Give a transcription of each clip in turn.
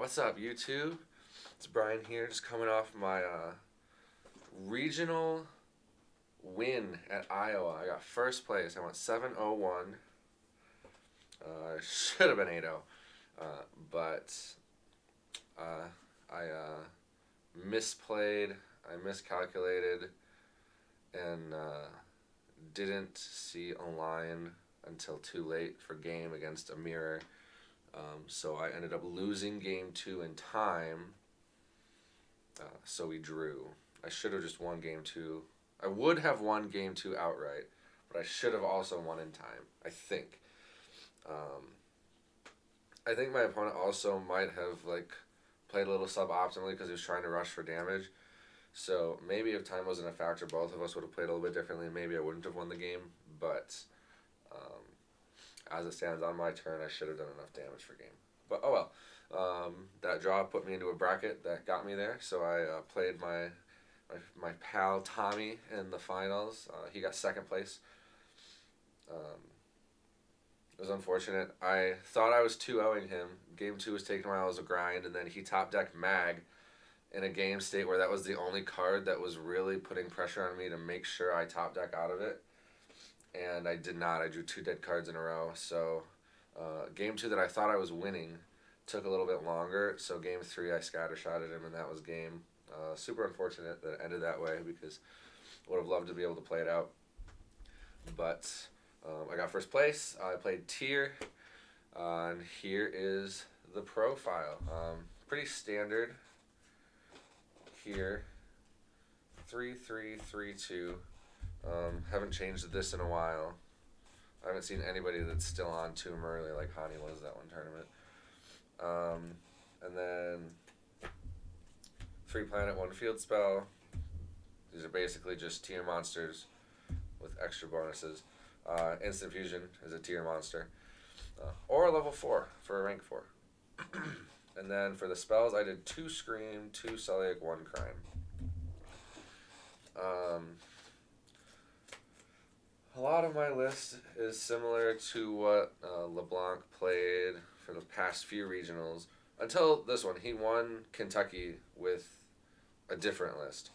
What's up, YouTube? It's Brian here, just coming off my regional win at Iowa. I got first place. I went 7-0-1. Should have been 8-0, but I misplayed. I miscalculated and didn't see a line until too late for game against a mirror. So I ended up losing game 2 in time. So we drew. I should have just won game 2. I would have won game 2 outright, but I should have also won in time, I think. I think my opponent also might have played a little suboptimally because he was trying to rush for damage. So maybe if time wasn't a factor, both of us would have played a little bit differently. Maybe I wouldn't have won the game, but as it stands on my turn, I should have done enough damage for game. But oh well. That draw put me into a bracket that got me there. So I played my pal Tommy in the finals. He got second place. It was unfortunate. I thought I was 2-0ing him. Game 2 was taking a while as a grind, and then he top decked Mag in a game state where that was the only card that was really putting pressure on me to make sure I top deck out of it. And I did not. I drew 2 dead cards in a row. So game 2 that I thought I was winning took a little bit longer. So game 3 I scattershotted him, and that was game. Super unfortunate that it ended that way because I would have loved to be able to play it out. But I got first place. I played tier. And here is the profile. Pretty standard here. 3-3-3-2. Haven't changed this in a while. I haven't seen anybody that's still on Tomb early like Hani was that one tournament. And then 3 planet, 1 field spell. These are basically just tier monsters with extra bonuses. Instant fusion is a tier monster. Or a level 4 for a rank 4. And then for the spells, I did 2 Scream, 2 Sulliak, 1 Crime. A lot of my list is similar to what LeBlanc played for the past few regionals. Until this one, he won Kentucky with a different list.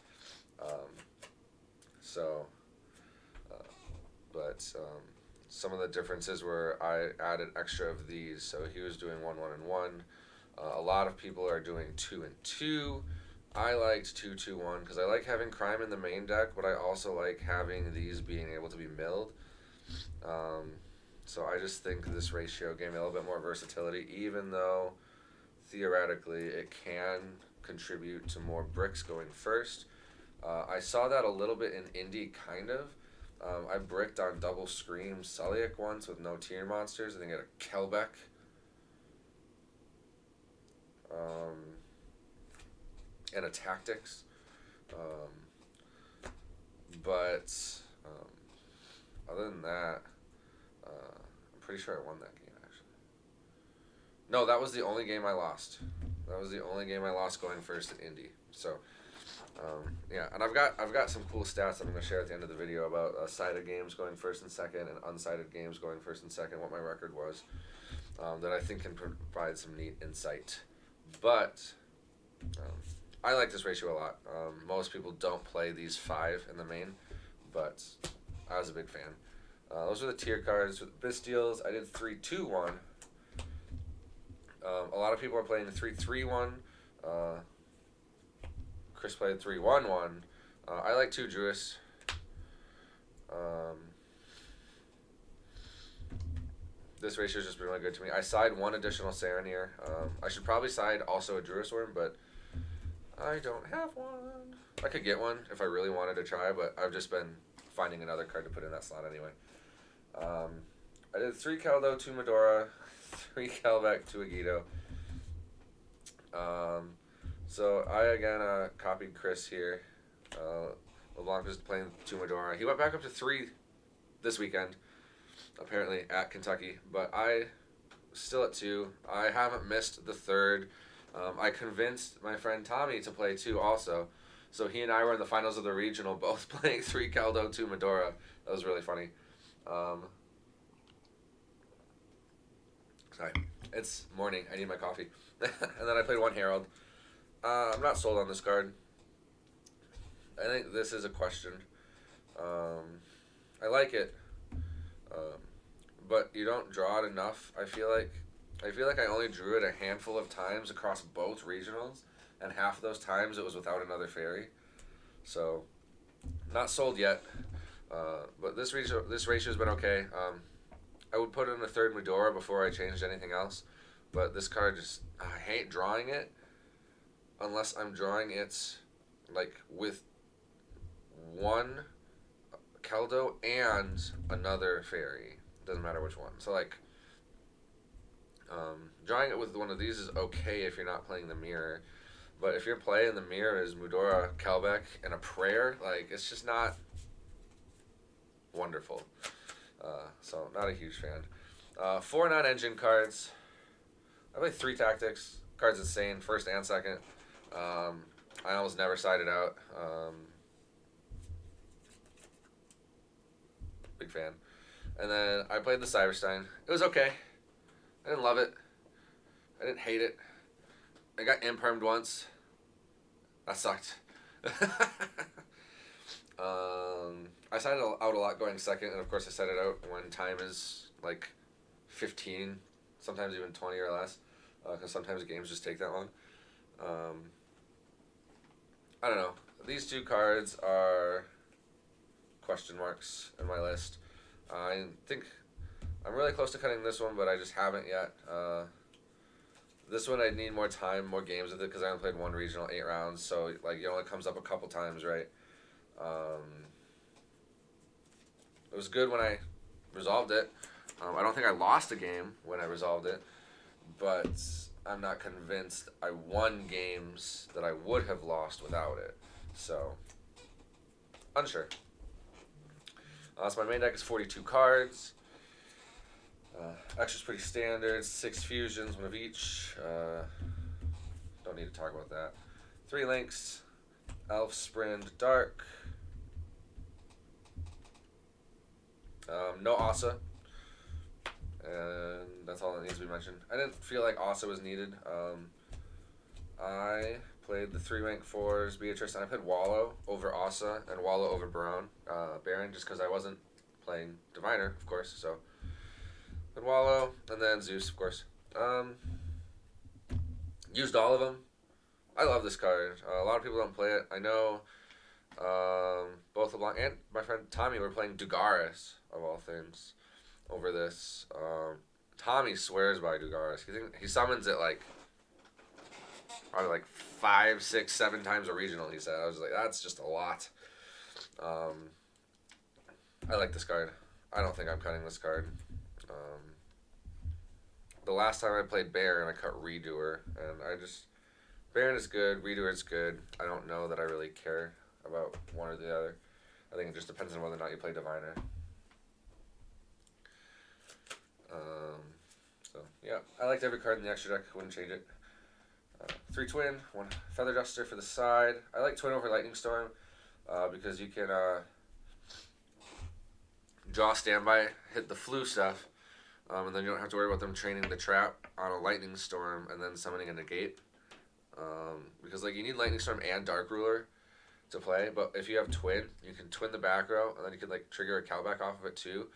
Some of the differences were I added extra of these. So he was doing 1-1 and 1. A lot of people are doing 2 and 2. I liked 2-2-1 because I like having Crime in the main deck, but I also like having these being able to be milled. So I just think this ratio gave me a little bit more versatility, even though theoretically it can contribute to more bricks going first. I saw that a little bit in Indy, kind of. I bricked on double Scream Sulliak once with no tier monsters. I think I had a Kelbeck. And a Tactics. Other than that, I'm pretty sure I won that game, actually. No, that was the only game I lost. That was the only game I lost going first at Indy. So, yeah, and I've got some cool stats that I'm going to share at the end of the video about sided games going first and second and unsided games going first and second, what my record was, that I think can provide some neat insight. But I like this ratio a lot. Most people don't play these 5 in the main, but I was a big fan. Those are the tier cards. With Bestials, I did 3-2-1. A lot of people are playing 3-3-1. Chris played 3-1-1. I like 2 Druids. This ratio has just been really good to me. I side 1 additional Saronir. I should probably side also a Druisworm, but I don't have one. I could get one if I really wanted to try, but I've just been finding another card to put in that slot anyway. I did 3 Keldo, 2 Medora, 3 Kelbeck, 2 Agido. So I again copied Chris here. LeBlanc was playing 2 Medora. He went back up to 3 this weekend, apparently at Kentucky, but I still at 2. I haven't missed the 3rd. I convinced my friend Tommy to play 2 also. So he and I were in the finals of the regional, both playing 3 Keldo, 2 Medora. That was really funny. Sorry. It's morning. I need my coffee. And then I played one Herald. I'm not sold on this card. I think this is a question. Um, I like it, um, but you don't draw it enough. I feel like I only drew it a handful of times across both regionals, and half of those times it was without another fairy. So not sold yet. But this ratio's been okay. I would put in a third Medora before I changed anything else, but this card just I hate drawing it unless I'm drawing it like with one Keldo and another fairy. Doesn't matter which one. So like drawing it with one of these is okay if you're not playing the mirror, but if you're playing the mirror as Mudora, Kelbeck, and a prayer, like it's just not wonderful. So not a huge fan. Four non-engine cards. I play three tactics. Card's insane, first and second. I almost never side it out. Big fan. And then I played the Cyberstein. It was okay. I didn't love it. I didn't hate it. I got impermed once. That sucked. I sided out a lot going second, and of course I set it out when time is like 15, sometimes even 20 or less, because sometimes games just take that long. I don't know. These two cards are question marks in my list. I think I'm really close to cutting this one, but I just haven't yet. This one I need more time, more games with it, because I haven't played one regional 8 rounds, so like it only comes up a couple times, right? It was good when I resolved it. I don't think I lost a game when I resolved it, but I'm not convinced I won games that I would have lost without it. So, unsure. So my main deck is 42 cards. Extra's pretty standard. 6 fusions, one of each. Don't need to talk about that. 3 links. Elf, Sprint, Dark. No Asa. And that's all that needs to be mentioned. I didn't feel like Asa was needed. I played the 3 rank 4s, Beatrice, and I played Wallow over Asa and Wallow over Baron, just because I wasn't playing Diviner, of course, so. And Wallow, and then Zeus, of course. Used all of them. I love this card. A lot of people don't play it. I know both LeBlanc and my friend Tommy were playing Dugaris, of all things, over this. Tommy swears by Dugaris. He summons it like probably like 5, 6, 7 times a regional, he said. I was like, that's just a lot. I like this card. I don't think I'm cutting this card. The last time I played Baron, I cut Redoer, and Baron is good, Redoer is good. I don't know that I really care about one or the other. I think it just depends on whether or not you play Diviner. So, yeah, I liked every card in the extra deck. Wouldn't change it. 3 Twin, 1 Feather Duster for the side. I like Twin over Lightning Storm because you can draw standby, hit the flu stuff, and then you don't have to worry about them training the trap on a Lightning Storm and then summoning a negate. Because like you need Lightning Storm and Dark Ruler to play, but if you have Twin, you can twin the back row, and then you can like trigger a Cowback off of it too.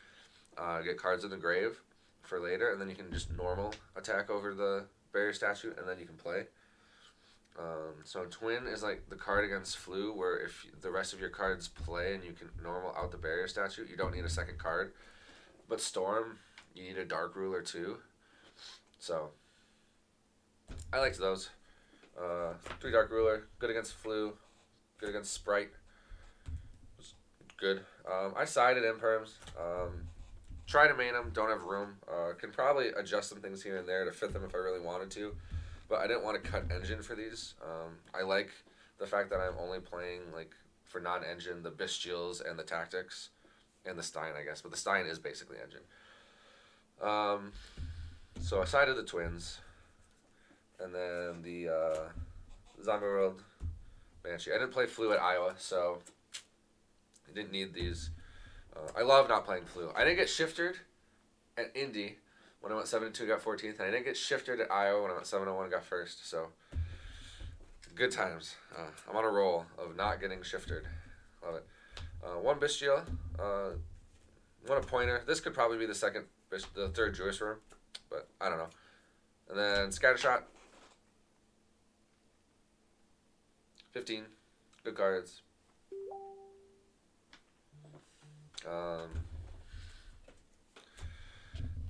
Get cards in the grave for later, and then you can just normal attack over the barrier statue, and then you can play. So Twin is like the card against flu, where if the rest of your cards play and you can normal out the barrier statue, you don't need a second card. But Storm, you need a Dark Ruler too. So I liked those. 3 Dark Ruler, good against flu, good against Sprite. Was good. I sided Imperms. Try to main them, don't have room. Can probably adjust some things here and there to fit them if I really wanted to. But I didn't want to cut engine for these. I like the fact that I'm only playing, like, for non-engine, the Bestials and the Tactics. And the Stein, I guess. But the Stein is basically engine. So I sided the Twins. And then the Zombie World Banshee. I didn't play Flu at Iowa, so I didn't need these. I love not playing Flu. I didn't get shifted at Indy When I went 7-2, got 14th, and I didn't get shifted at Iowa when I went 7-1, got first. So good times. I'm on a roll of not getting shifted. Love it. One Bestial, one a pointer. This could probably be the third Jewish room, but I don't know. And then Scattershot, 15, good cards.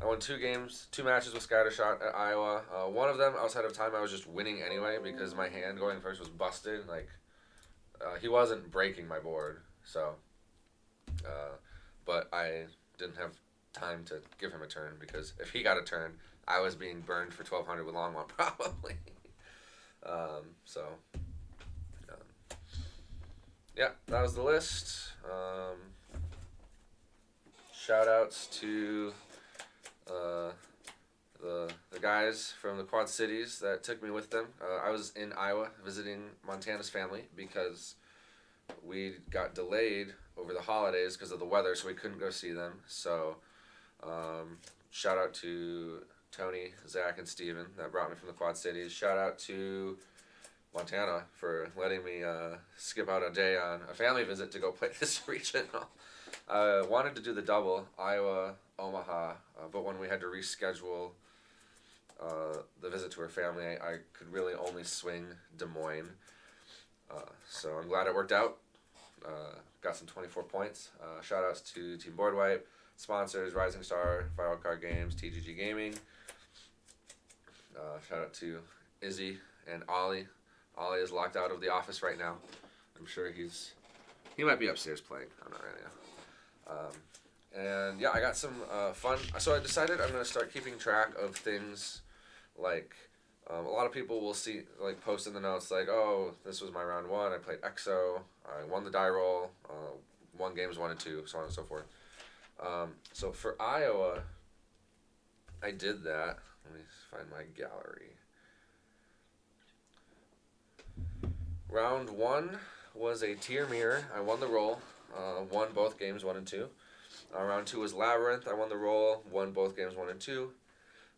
I won 2 matches with Scattershot at Iowa. One of them, outside of time, I was just winning anyway because my hand going first was busted. Like, he wasn't breaking my board, so. But I didn't have time to give him a turn because if he got a turn, I was being burned for 1,200 with Longmont probably. So, yeah, that was the list. Shout outs to the guys from the Quad Cities that took me with them. I was in Iowa visiting Montana's family because we got delayed over the holidays because of the weather, so we couldn't go see them. So, shout out to Tony, Zach, and Steven that brought me from the Quad Cities. Shout out to Montana for letting me skip out a day on a family visit to go play this regional. I wanted to do the double, Iowa, Omaha, but when we had to reschedule the visit to her family, I could really only swing Des Moines. So I'm glad it worked out. Got some 24 points. Shout outs to Team Boardwipe, sponsors, Rising Star, Wildcard Games, TGG Gaming. Shout out to Izzy and Ollie. Ollie is locked out of the office right now. I'm sure he might be upstairs playing. I'm not right now. And yeah, I got some fun. So I decided I'm going to start keeping track of things like a lot of people will see, like, post in the notes like, oh, this was my round 1. I played EXO. I won the die roll. Won games 1 and 2, so on and so forth. So for Iowa, I did that. Let me find my gallery. Round 1 was a tier mirror. I won the roll. Won both games 1 and 2. Round 2 was Labyrinth. I won the roll. Won both games 1 and 2.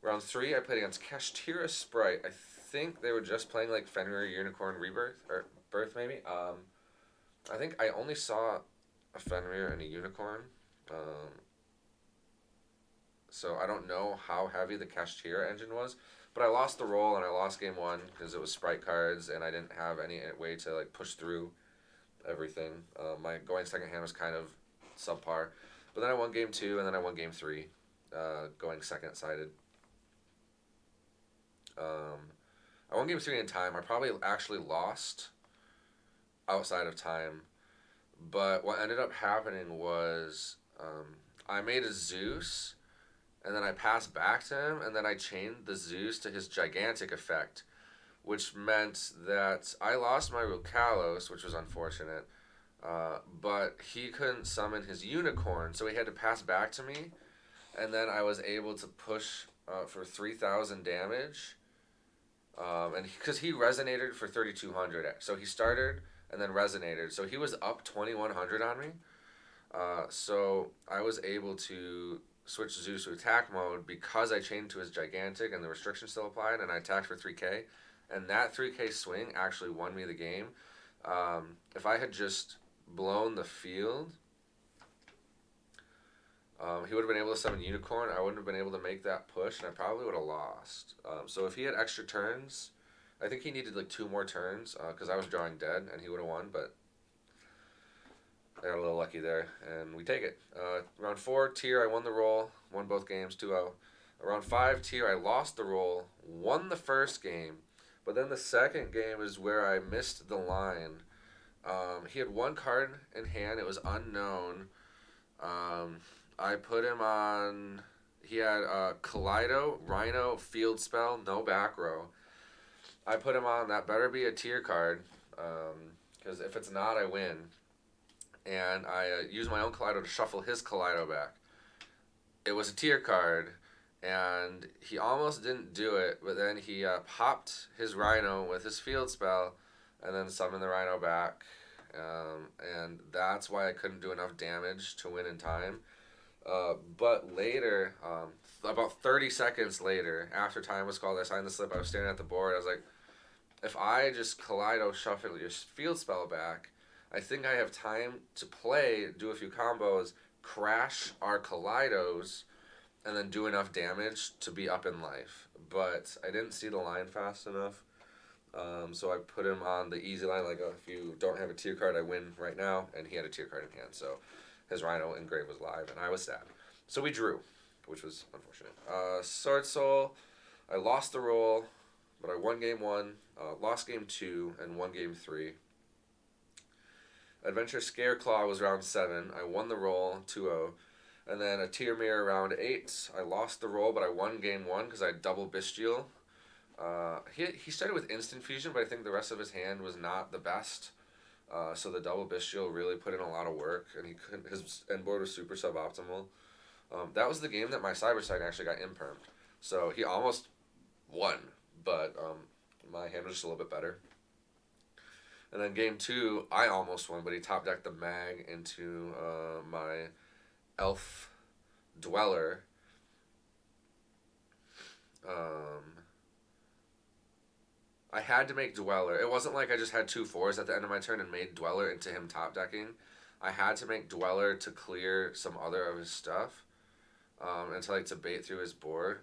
Round 3, I played against Kashtira Sprite. I think they were just playing like Fenrir Unicorn Rebirth or Birth maybe. I think I only saw a Fenrir and a Unicorn. So I don't know how heavy the Kashtira engine was, but I lost the roll and I lost game 1 because it was Sprite cards and I didn't have any way to like push through everything. My going second hand was kind of subpar, but then I won game 2 and then I won game 3, going second sided. I won game 3 in time. I probably actually lost outside of time, but what ended up happening was I made a Zeus, and then I passed back to him, and then I chained the Zeus to his gigantic effect, which meant that I lost my Rukalos, which was unfortunate, but he couldn't summon his Unicorn, so he had to pass back to me, and then I was able to push for 3,000 damage. And because he resonated for 3,200, so he started and then resonated, so he was up 2,100 on me. So I was able to switch Zeus to attack mode because I chained to his gigantic and the restriction still applied, and I attacked for 3k, and that 3k swing actually won me the game. If I had just blown the field, he would have been able to summon Unicorn. I wouldn't have been able to make that push, and I probably would have lost. So if he had extra turns, I think he needed like 2 more turns because I was drawing dead, and he would have won, but I got a little lucky there, and we take it. Round 4, tier, I won the roll, won both games, 2-0. Round 5, tier, I lost the roll, won the first game, but then the second game is where I missed the line. He had 1 card in hand. It was unknown. I put him on, he had Kaleido, Rhino, Field Spell, no back row. I put him on, that better be a tier card, because if it's not, I win. And I used my own Kaleido to shuffle his Kaleido back. It was a tier card, and he almost didn't do it, but then he popped his Rhino with his Field Spell, and then summoned the Rhino back. And that's why I couldn't do enough damage to win in time. But later, about 30 seconds later, after time was called, I signed the slip. I was staring at the board. I was like, if I just Kaleido shuffle your field spell back, I think I have time to play, do a few combos, crash our Kaleidos, and then do enough damage to be up in life. But I didn't see the line fast enough. So I put him on the easy line, like, if you don't have a tier card, I win right now. And he had a tier card in hand, so his Rhino Engrave was live, and I was sad. So we drew, which was unfortunate. Sword Soul, I lost the roll, but I won game 1, lost game 2, and won game 3. Adventure Scareclaw was round 7. I won the roll, 2-0. And then a Tier Mirror round 8. I lost the roll, but I won game 1 because I had double Bestial. He started with Instant Fusion, but I think the rest of his hand was not the best. So the double Bestial really put in a lot of work, and his end board was super suboptimal. That was the game that my Cyber Side actually got impermed. So he almost won, but my hand was just a little bit better. And then game 2, I almost won, but he top decked the Mag into my Elf Dweller. I had to make Dweller. It wasn't like I just had 2 4s at the end of my turn and made Dweller into him top decking. I had to make Dweller to clear some other of his stuff, and to bait through his board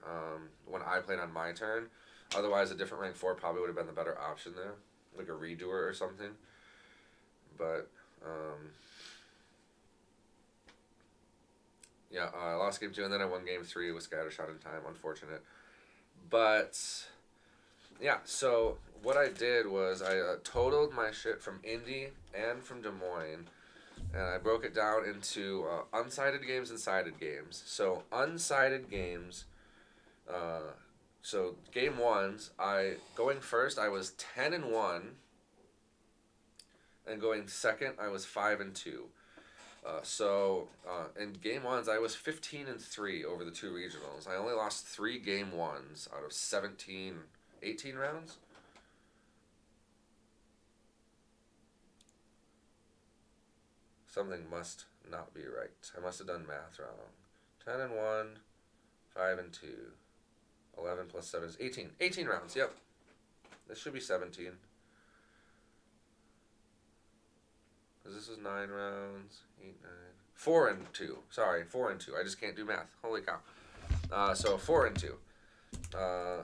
when I played on my turn. Otherwise, a different rank 4 probably would have been the better option there, like a Redoer or something. But yeah, I lost game 2, and then I won game 3 with Scattershot in time. Unfortunate, but yeah. So what I did was I totaled my shit from Indy and from Des Moines, and I broke it down into unsided games and sided games. So unsided games. So game 1s, going first I was 10-1, and going second I was 5-2. In game 1s I was 15-3 over the 2 regionals. I only lost 3 game 1s out of 18 rounds. Something must not be right. I must have done math wrong. 10-1, 5-2. 11 plus 7 is 18. 18 rounds, yep. This should be 17. Because this was 9 rounds. 8, 9. 4-2. Sorry, 4-2. I just can't do math. Holy cow. So 4-2.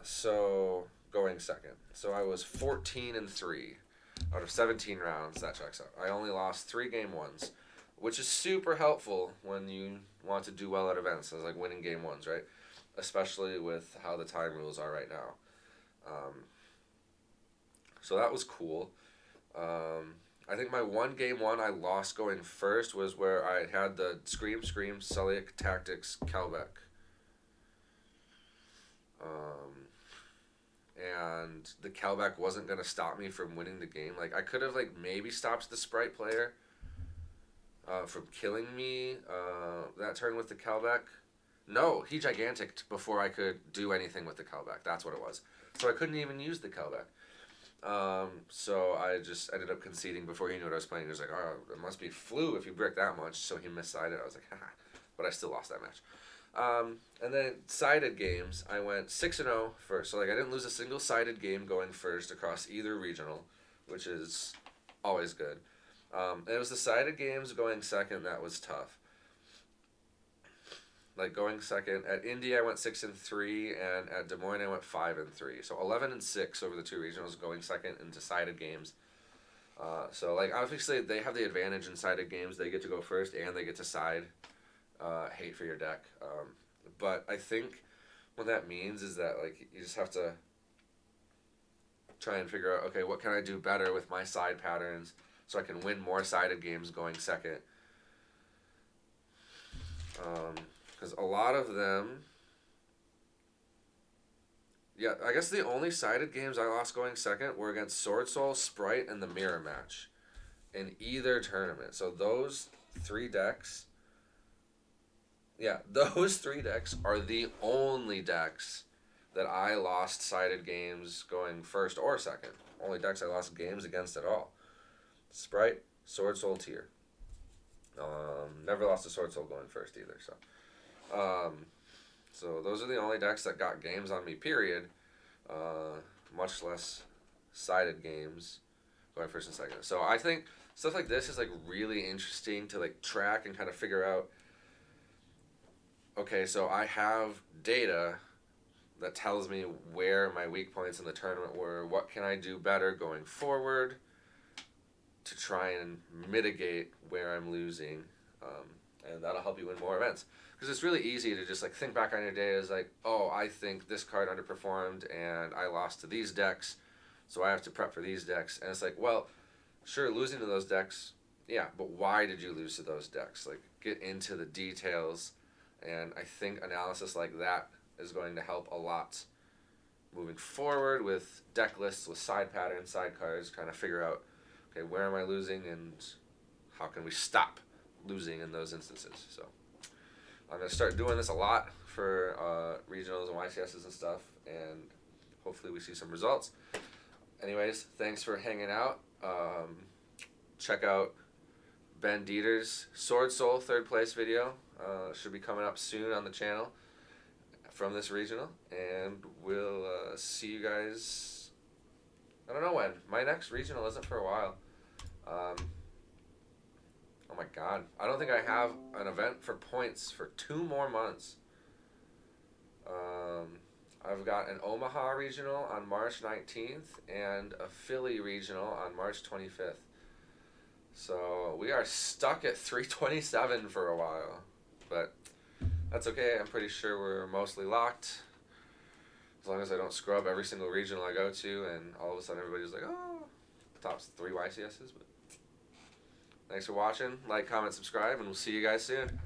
So going second. So I was 14-3 out of 17 rounds. That checks out. I only lost 3 game 1s, which is super helpful when you want to do well at events. It's like winning game 1s, right? Especially with how the time rules are right now. So that was cool. I think my one game 1 I lost going first was where I had the Scream, Sulliek, Tactics, Kelbeck. And the Kelbeck wasn't going to stop me from winning the game. Like, I could have, maybe stopped the Sprite player from killing me that turn with the Kelbeck. No, he Gigantic'd before I could do anything with the Kelbeck. That's what it was. So I couldn't even use the Kelbeck. So I just ended up conceding before he knew what I was playing. He was like, oh, it must be flu if you brick that much. So he missided. I was like, haha. But I still lost that match. And then sided games, I went 6-0 first. So I didn't lose a single sided game going first across either regional, which is always good. And it was the sided games going second that was tough. Going second at Indy, I went 6-3, and at Des Moines, I went 5-3. So 11-6 over the 2 regionals, going second in decided games. So obviously they have the advantage in sided games. They get to go first and they get to side. Hate for your deck. But I think what that means is that you just have to try and figure out, okay, what can I do better with my side patterns so I can win more sided games going second. Because a lot of them, yeah, I guess the only sided games I lost going second were against Sword Soul, Sprite, and the Mirror Match in either tournament. So those 3 decks, those 3 decks are the only decks that I lost sided games going first or second. Only decks I lost games against at all. Sprite, Sword Soul, Tier. Never lost a Sword Soul going first either. So those are the only decks that got games on me, period. Much less sided games going first and second. So I think stuff like this is like really interesting to like track and kind of figure out. Okay, so I have data that tells me where my weak points in the tournament were. What can I do better going forward to try and mitigate where I'm losing, and that'll help you win more events. Because it's really easy to just like think back on your day as like, oh, I think this card underperformed and I lost to these decks, so I have to prep for these decks. And it's like, well, sure, losing to those decks, yeah, but why did you lose to those decks? Like, get into the details, and I think analysis like that is going to help a lot moving forward with deck lists, with side patterns, side cards, trying to figure out, okay, where am I losing and how can we stop losing in those instances. So I'm going to start doing this a lot for regionals and YCSs and stuff, and hopefully we see some results. Anyways, thanks for hanging out. Check out Ben Dieter's Sword Soul 3rd place video. Should be coming up soon on the channel from this regional, and we'll see you guys, I don't know when. My next regional isn't for a while. Oh my god, I don't think I have an event for points for 2 more months. I've got an Omaha regional on March 19th and a Philly regional on March 25th. So we are stuck at 327 for a while, but that's okay. I'm pretty sure we're mostly locked, as long as I don't scrub every single regional I go to and all of a sudden everybody's like, oh, top 3 YCSs. But thanks for watching. Like, comment, subscribe, and we'll see you guys soon.